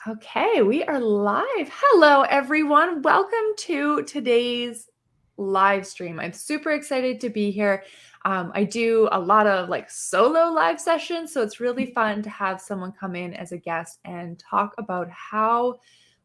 Okay, we are live. Hello, everyone. Welcome to today's live stream. I'm super excited to be here. I do a lot of solo live sessions, so it's really fun to have someone come in as a guest and talk about how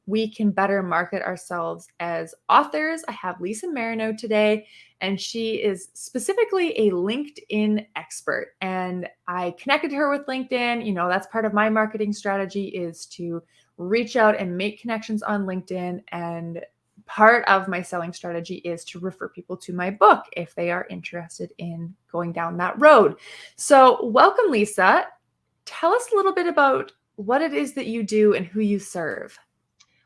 we can better market ourselves as authors. I have Lisa Marino today, and she is specifically a LinkedIn expert. And I connected her with LinkedIn. You know, that's part of my marketing strategy is to reach out and make connections on LinkedIn. And part of my selling strategy is to refer people to my book if they are interested in going down that road. So, welcome, Lisa. Tell us a little bit about what it is that you do and who you serve.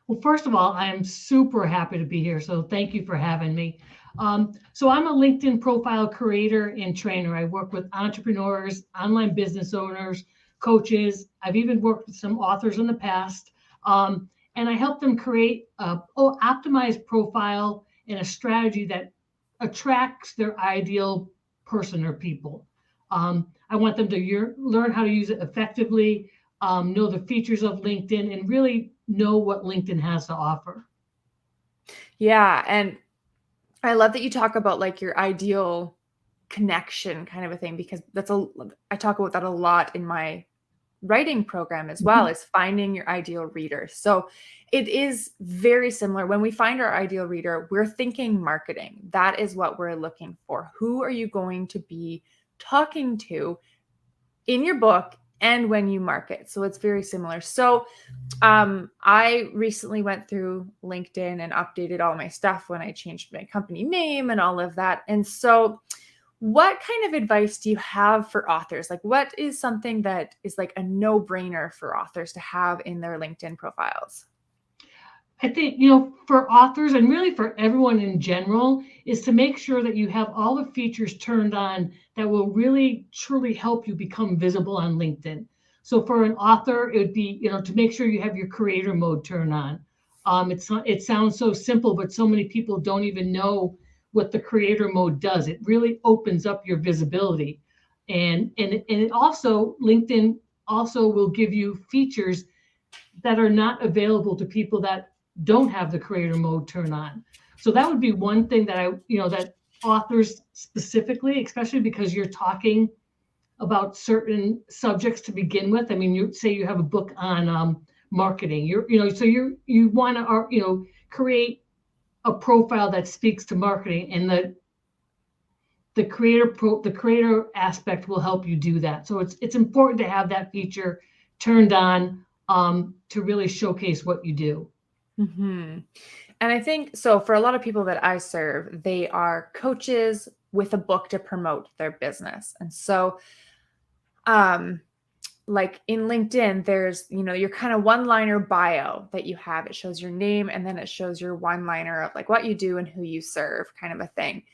Well, first of all, I am super happy to be here. So thank you for having me. So I'm a LinkedIn profile creator and trainer. I work with entrepreneurs, online business owners, coaches. I've even worked with some authors in the past. And I help them create a optimized profile and a strategy that attracts their ideal person or people. I want them to learn how to use it effectively, know the features of LinkedIn, and really know what LinkedIn has to offer. Yeah, and I love that you talk about your ideal connection kind of a thing because I talk about that a lot in my writing program as well, Mhm. is finding your ideal reader. So it is very similar. When we find our ideal reader, we're thinking marketing. That is what we're looking for. Who are you going to be talking to in your book and when you market? So it's very similar. So I recently went through LinkedIn and updated all my stuff when I changed my company name and all of that. And so, what kind of advice do you have for authors? Like, what is something that is like a no brainer for authors to have in their LinkedIn profiles? I think, for authors and really for everyone in general, is to make sure that you have all the features turned on that will really truly help you become visible on LinkedIn. So for an author, it would be, to make sure you have your creator mode turned on. It sounds so simple, but so many people don't even know what the creator mode does. It really opens up your visibility. And it also, LinkedIn also will give you features that are not available to people that don't have the creator mode turned on. So that would be one thing that that authors specifically, especially because you're talking about certain subjects to begin with. I mean, you say you have a book on marketing. So you want to, create a profile that speaks to marketing, and the creator aspect will help you do that. So it's important to have that feature turned on to really showcase what you do. Hmm. And I think so for a lot of people that I serve, they are coaches with a book to promote their business. And so, um, like in LinkedIn, there's, your kind of one-liner bio that you have. It shows your name and then it shows your one-liner of like what you do and who you serve, kind of a thing.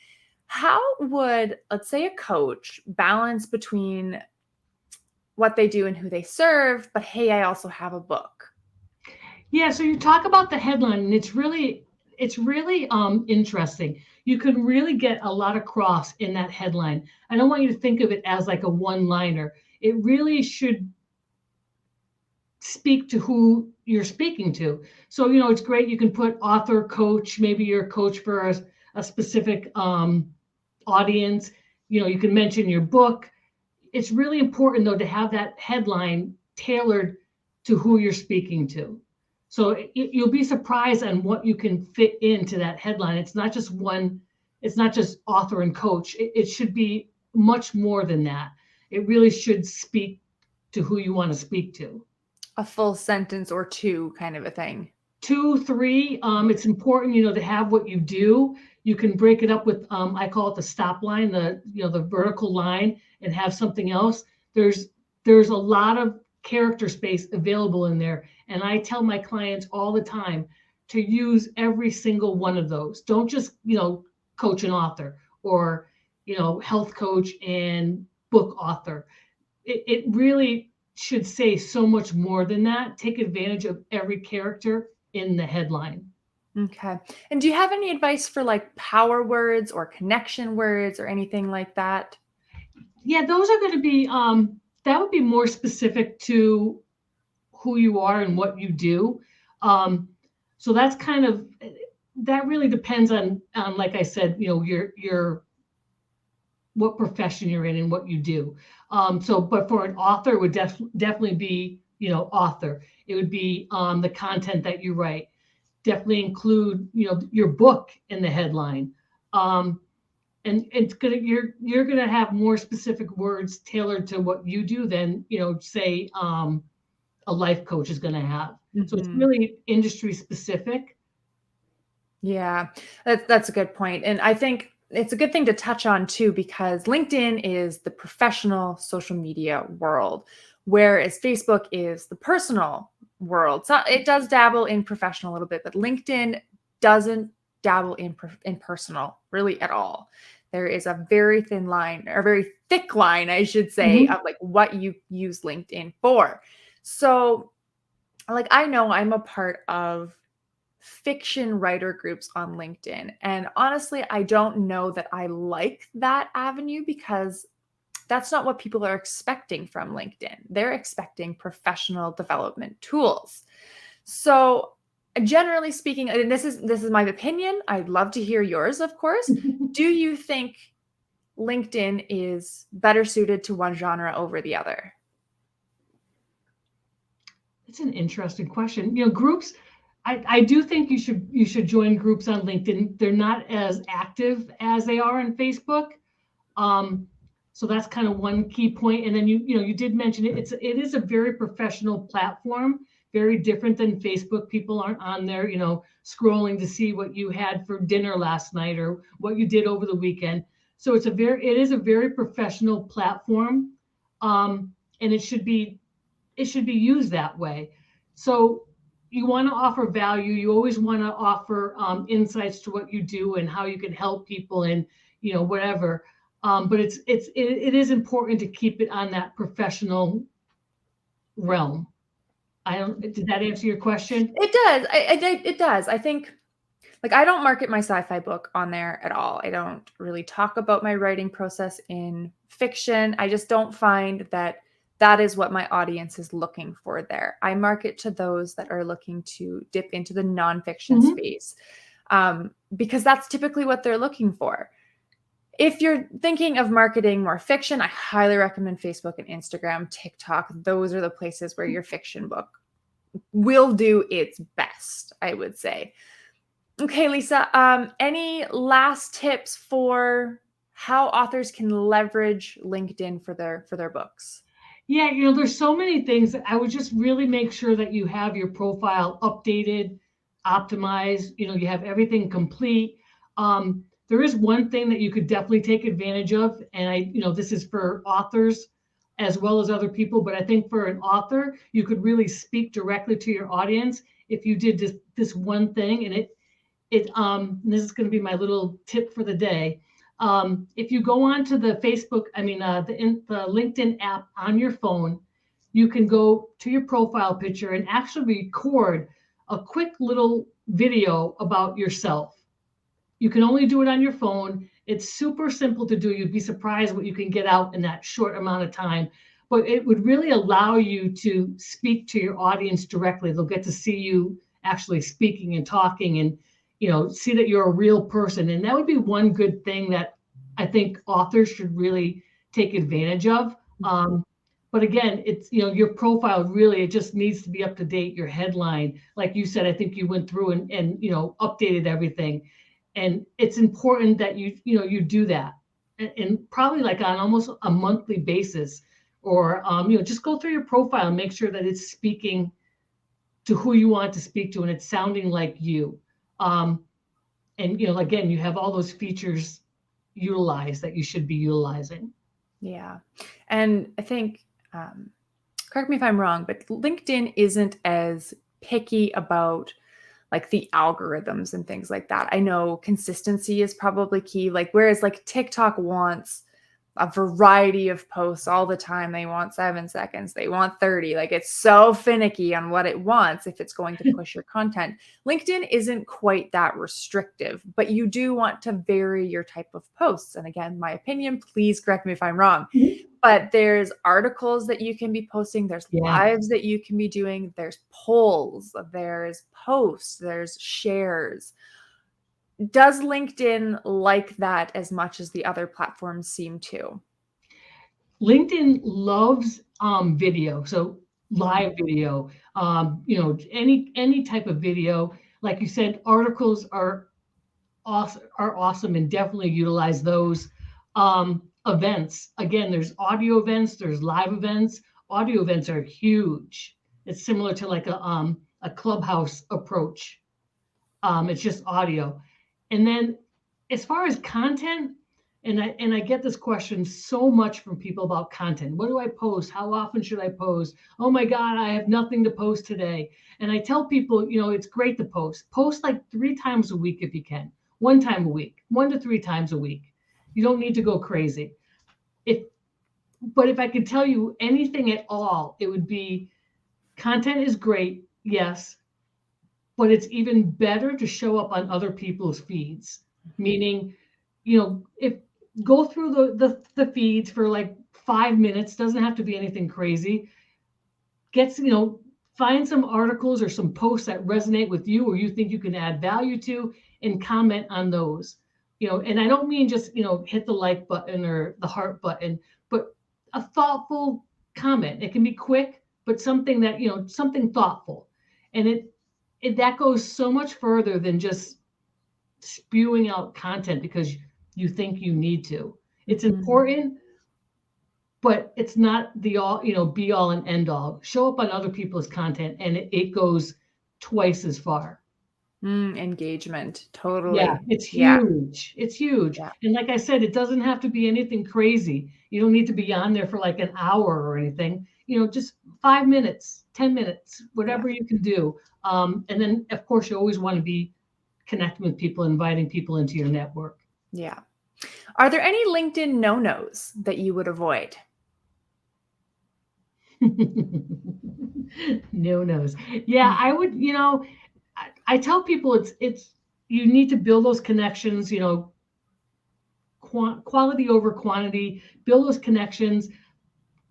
How would, let's say, a coach balance between what they do and who they serve, but hey, I also have a book? Yeah, so you talk about the headline, and it's really interesting. You can really get a lot across in that headline. I don't want you to think of it as like a one-liner. It really should speak to who you're speaking to. So, it's great. You can put author, coach, maybe you're a coach for a specific audience. You can mention your book. It's really important, though, to have that headline tailored to who you're speaking to. So you'll be surprised on what you can fit into that headline. It's not just author and coach. It should be much more than that. It really should speak to who you want to speak to. A full sentence or two, kind of a thing. Two, three, it's important, to have what you do. You can break it up with, I call it the stop line, the vertical line, and have something else. There's a lot of character space available in there. And I tell my clients all the time to use every single one of those. Don't just, coach an author or, health coach and book author. It really should say so much more than that. Take advantage of every character in the headline. Okay. And do you have any advice for like power words or connection words or anything like that? Yeah, those are going to be. that would be more specific to who you are and what you do. So that's kind of, that really depends on like I said, your what profession you're in and what you do. But for an author, it would definitely be, author. It would be the content that you write. Definitely include, your book in the headline. And it's gonna you're gonna have more specific words tailored to what you do than, say a life coach is gonna have. So it's Mhm. really industry specific. Yeah, that's a good point. And I think it's a good thing to touch on too, because LinkedIn is the professional social media world, whereas Facebook is the personal world. So it does dabble in professional a little bit, but LinkedIn doesn't dabble in personal really at all. There is a very thin line, or a very thick line, I should say, Mhm. of like what you use LinkedIn for. So, like, I know I'm a part of fiction writer groups on LinkedIn. And honestly, I don't know that I like that avenue, because that's not what people are expecting from LinkedIn. They're expecting professional development tools. So, generally speaking, and this is my opinion, I'd love to hear yours, of course. Do you think LinkedIn is better suited to one genre over the other? It's an interesting question. Groups, I do think you should join groups on LinkedIn. They're not as active as they are on Facebook. Um, so that's kind of one key point. And then you did mention it. It is a very professional platform, very different than Facebook. People aren't on there, scrolling to see what you had for dinner last night or what you did over the weekend. So it is a very professional platform, and it should be used that way. So you want to offer value. You always want to offer insights to what you do and how you can help people and whatever. But it is important to keep it on that professional realm. I don't. Did that answer your question? It does. It does. I think, like, I don't market my sci-fi book on there at all. I don't really talk about my writing process in fiction. I just don't find that that is what my audience is looking for there. I market to those that are looking to dip into the nonfiction Mm-hmm. space, because that's typically what they're looking for. If you're thinking of marketing more fiction, I highly recommend Facebook and Instagram, TikTok. Those are the places where your fiction book will do its best, I would say. Okay, Lisa, any last tips for how authors can leverage LinkedIn for their books? Yeah, there's so many things. I would just really make sure that you have your profile updated, optimized, you have everything complete. There is one thing that you could definitely take advantage of, and this is for authors as well as other people, but I think for an author, you could really speak directly to your audience if you did this one thing, and this is going to be my little tip for the day. If you go on to the Facebook, the LinkedIn app on your phone, you can go to your profile picture and actually record a quick little video about yourself. You can only do it on your phone. It's super simple to do. You'd be surprised what you can get out in that short amount of time. But it would really allow you to speak to your audience directly. They'll get to see you actually speaking and talking and see that you're a real person. And that would be one good thing that I think authors should really take advantage of. But again, it's your profile really, it just needs to be up to date. Your headline, like you said, I think you went through and updated everything, and it's important that you do that, and probably like on almost a monthly basis, or just go through your profile and make sure that it's speaking to who you want to speak to and it's sounding like you. And again, you have all those features utilized that you should be utilizing. Yeah. And I think, correct me if I'm wrong, but LinkedIn isn't as picky about like the algorithms and things like that. I know consistency is probably key. Like, whereas like TikTok wants a variety of posts all the time. They want 7 seconds, they want 30. Like, it's so finicky on what it wants if it's going to push your content. LinkedIn isn't quite that restrictive, but you do want to vary your type of posts. And again, my opinion, please correct me if I'm wrong. But there's articles that you can be posting, there's lives that you can be doing, there's polls, there's posts, there's shares. Does LinkedIn like that as much as the other platforms seem to? LinkedIn loves video, so live video, any type of video. Like you said, articles are awesome and definitely utilize those. Events, again, there's audio events, there's live events. Audio events are huge. It's similar to like a Clubhouse approach. It's just audio. And then as far as content, and I get this question so much from people about content. What do I post? How often should I post? Oh my God, I have nothing to post today. And I tell people, it's great to post. Post like 3 times a week if you can. 1 time a week, 1 to 3 times a week. You don't need to go crazy. But if I could tell you anything at all, it would be content is great, yes, but it's even better to show up on other people's feeds. Meaning, if go through the feeds for like 5 minutes, doesn't have to be anything crazy. Find some articles or some posts that resonate with you or you think you can add value to, and comment on those. And I don't mean just, hit the like button or the heart button, but a thoughtful comment. It can be quick, but something that, something thoughtful. And that goes so much further than just spewing out content because you think you need to. It's important, but it's not the all, be all and end all. Show up on other people's content and it goes twice as far. Engagement. Totally. Yeah, it's huge. It's huge. Yeah. And like I said, it doesn't have to be anything crazy. You don't need to be on there for like an hour or anything. Just 5 minutes, 10 minutes, whatever you can do. And then, of course, you always want to be connecting with people, inviting people into your network. Yeah. Are there any LinkedIn no-nos that you would avoid? No-nos. Yeah, I would, I tell people it's you need to build those connections, quality over quantity, build those connections.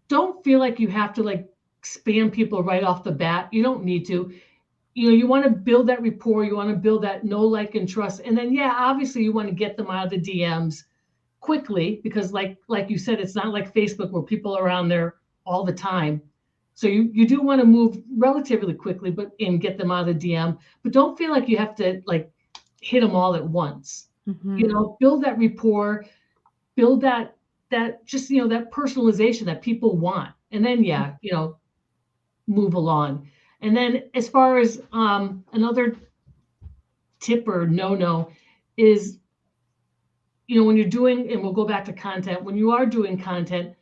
Don't feel like you have to like spam people right off the bat. You don't need to. You want to build that rapport. You want to build that know, like, and trust. And then, obviously you want to get them out of the DMs quickly because like you said, it's not like Facebook where people are on there all the time. So you do want to move relatively quickly, and get them out of the DM, but don't feel like you have to like hit them all at once. Build that rapport, build that just, that personalization that people want. And then, move along. And then as far as another tip or no is, when you're doing, and we'll go back to content, when you are doing content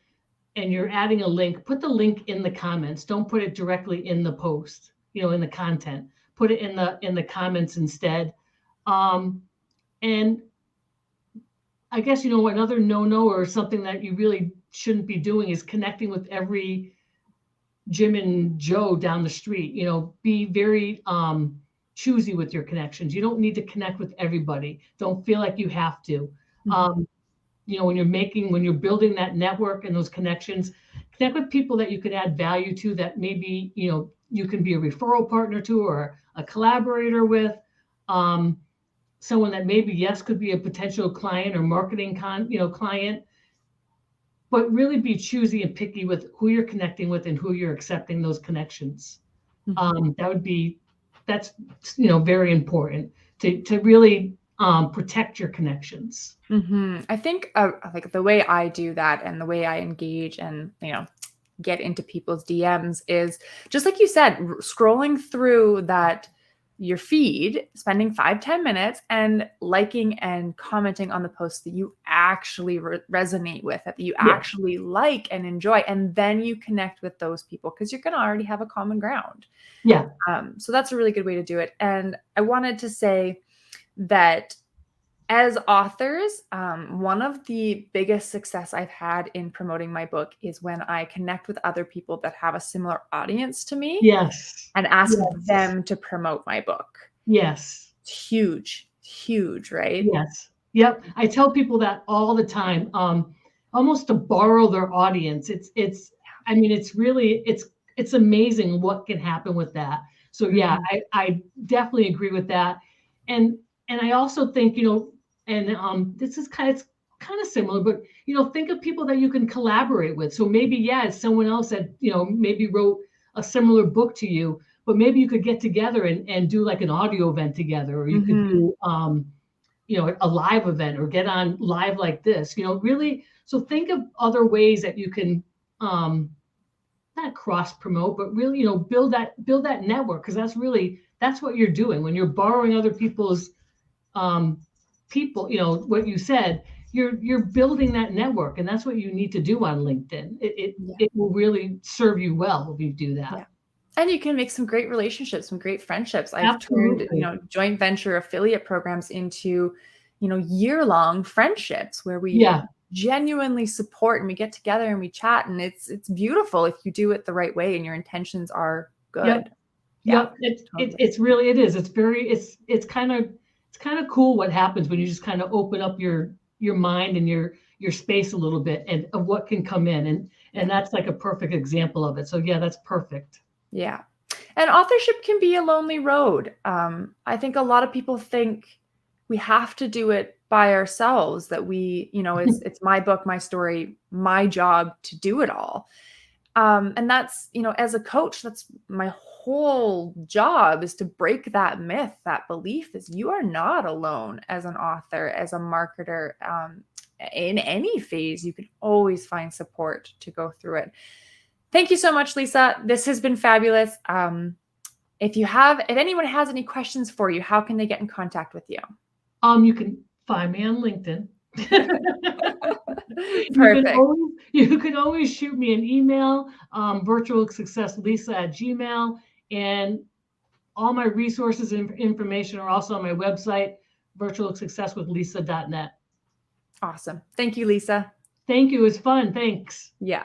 and you're adding a link, put the link in the comments. Don't put it directly in the post, in the content. Put it in the comments instead. And I guess, another no or something that you really shouldn't be doing is connecting with every Jim and Joe down the street. Be very choosy with your connections. You don't need to connect with everybody. Don't feel like you have to. When you're building that network and those connections, connect with people that you can add value to, that maybe, you can be a referral partner to or a collaborator with, someone that maybe, yes, could be a potential client or marketing client, but really be choosy and picky with who you're connecting with and who you're accepting those connections. That's very important to really protect your connections. I think like the way I do that and the way I engage and, get into people's DMs is just like you said, scrolling through your feed, spending 5-10 minutes and liking and commenting on the posts that you actually resonate with, that you actually like and enjoy. And then you connect with those people because you're going to already have a common ground. So that's a really good way to do it. And I wanted to say that As authors, one of the biggest success I've had in promoting my book is when I connect with other people that have a similar audience to me Yes. and ask Yes. them to promote my book. Yes. It's huge, huge, right? Yes. Yep. I tell people that all the time. Almost to borrow their audience. I mean, it's really, it's amazing what can happen with that. So yeah, Mhm. I definitely agree with that. And, and I also think, and this is it's kind of similar, but think of people that you can collaborate with. So maybe, yeah, it's someone else that, maybe wrote a similar book to you, but maybe you could get together and do like an audio event together, or you could Mhm. do, a live event or get on live like this, really. So think of other ways that you can, not cross promote, but really, build that network. Cause that's what you're doing when you're borrowing other people's, um, people, what you said, you're building that network, and that's what you need to do on LinkedIn. Yeah. It will really serve you well if you do that. Yeah. And you can make some great relationships, some great friendships. I've turned, Absolutely. joint venture affiliate programs into, year-long friendships where we Yeah. genuinely support and we get together and we chat, and it's beautiful if you do it the right way and your intentions are Yep. good. Yeah, Yep, totally. it's really, it is. It's very, it's kind of cool what happens when you just kind of open up your mind and your space a little bit, and of what can come in, Yeah. and that's like a perfect example of it. So yeah, that's perfect. Yeah. And authorship can be a lonely road. I think a lot of people think we have to do it by ourselves, that it's my book, my story, my job to do it all. And that's, as a coach, that's my whole job, is to break that myth, that belief is you are not alone as an author, as a marketer. In any phase, you can always find support to go through it. Thank you so much, Lisa. This has been fabulous. If anyone has any questions for you, how can they get in contact with you? You can find me on LinkedIn. Perfect. You can always shoot me an email, virtualsuccesslisa@gmail, and all my resources and information are also on my website, virtualsuccesswithlisa.net. Awesome. Thank you, Lisa. Thank you. It was fun. Thanks. Yeah.